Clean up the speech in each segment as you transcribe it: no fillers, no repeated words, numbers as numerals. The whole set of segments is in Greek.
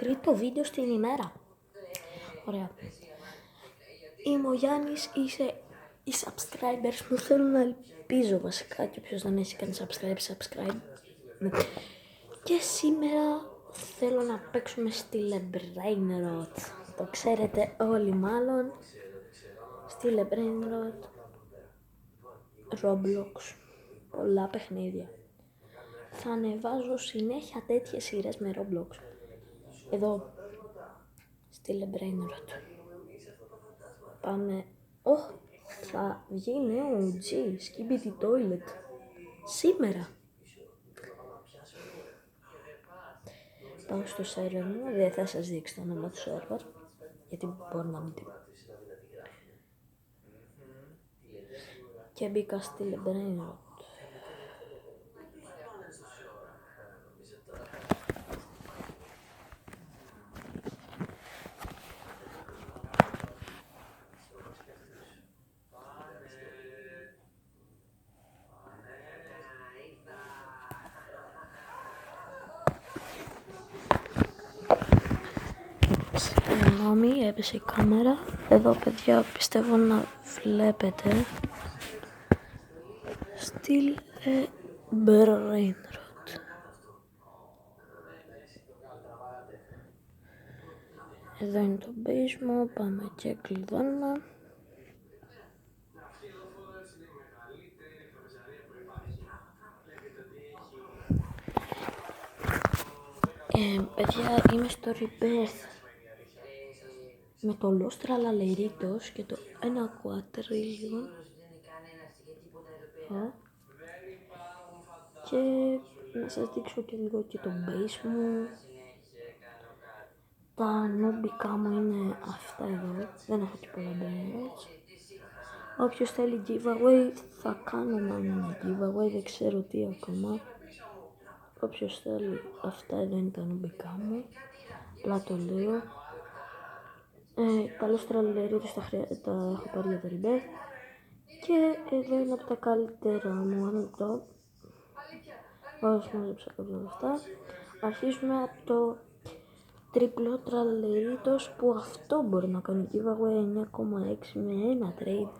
τρίτο βίντεο στην ημέρα. Ωραία. Είμαι ο Γιάννης, είσαι οι subscribers μου. Θέλω να ελπίζω βασικά και όποιος δεν έχει κάνει subscribe. Και σήμερα θέλω να παίξουμε στη Brain Rot. Το ξέρετε όλοι μάλλον. Στη Brain Rot, Roblox, πολλά παιχνίδια. Θα ανεβάζω συνέχεια τέτοιες σειρές με Roblox. Εδώ, στη Brain Rot. Πάμε. Θα βγει νέο OG, Skibidi Toilet. Σήμερα. Πάω στο server μου, δεν θα σας δείξω το όνομα του server, γιατί μπορεί να μην την. Και μπήκα στη Brain Rot. Συγγνώμη, έπεσε η κάμερα. Εδώ παιδιά πιστεύω να βλέπετε στη Brain Rot. Εδώ είναι το base μου, πάμε και κλειδώνουμε. Παιδιά, είμαι στο Rebirth με το Los Tralaleiritos και το 1 quadrillion. Και να σας δείξω και λίγο και το base μου. Τα νόμπικα μου είναι αυτά εδώ, δεν έχω και πολλά brains. Όποιος θέλει giveaway θα κάνουμε ένα giveaway, δεν ξέρω τι ακόμα. Όποιος θέλει, αυτά εδώ είναι τα νόμπικα μου, απλά το λέω. Καλώς Tralaleiritos τα έχω πάρει για το Rebirth. Και εδώ είναι από τα καλύτερα μου, αν το μάζεψα κάποια από αυτά. Αρχίζουμε από το τρίπλο Tralaleiritos που αυτό μπορεί να κάνει giveaway 9,6 με ένα trade.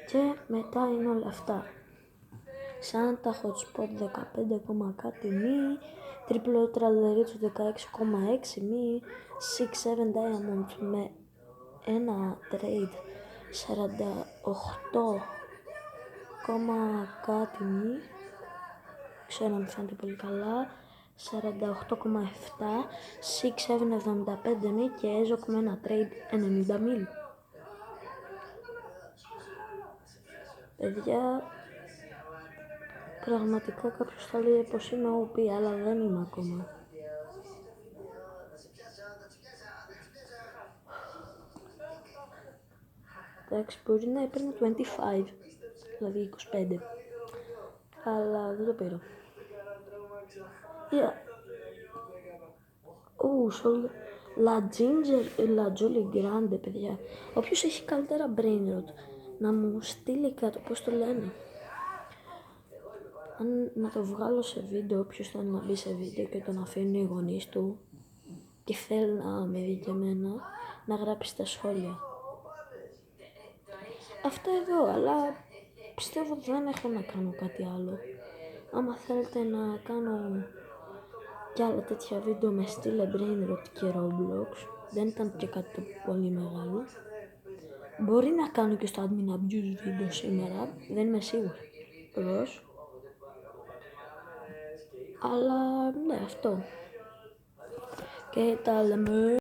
Και μετά είναι όλα αυτά. Σαν τα hotspot 15, κάτι μη, τρίπλο Tralaleiritos 16,6 μη, 6-7 diamond με ένα trade 48, κάτι μη, ξέρω αν φαίνεται πολύ καλά, 48,7, 6-7-75 μη και έζοκ με ένα trade 90 μη. Παιδιά, πραγματικά κάποιος θα λέει πως είμαι OP, αλλά δεν είμαι ακόμα. Εντάξει, μπορεί να έπαιρνε 25, δηλαδή 25, αλλά δεν το πήρα. La Ginger, La Jolly Grande, παιδιά. Όποιος έχει καλύτερα Brain Rot, να μου στείλει κάτω πώς το λένε. Αν να το βγάλω σε βίντεο, όποιος θέλει να μπει σε βίντεο και τον αφήνει οι γονείς του και θέλει να με δει και εμένα, να γράψει στα σχόλια. Αυτά εδώ, αλλά πιστεύω δεν έχω να κάνω κάτι άλλο. Άμα θέλετε να κάνω κι άλλα τέτοια βίντεο με στυλ Brain Rot και Roblox, δεν ήταν και κάτι το πολύ μεγάλο. Μπορεί να κάνω και στο Admin Abuse βίντεο σήμερα, δεν είμαι σίγουρος. Αλλά ναι, αυτό. Και τα λέμε.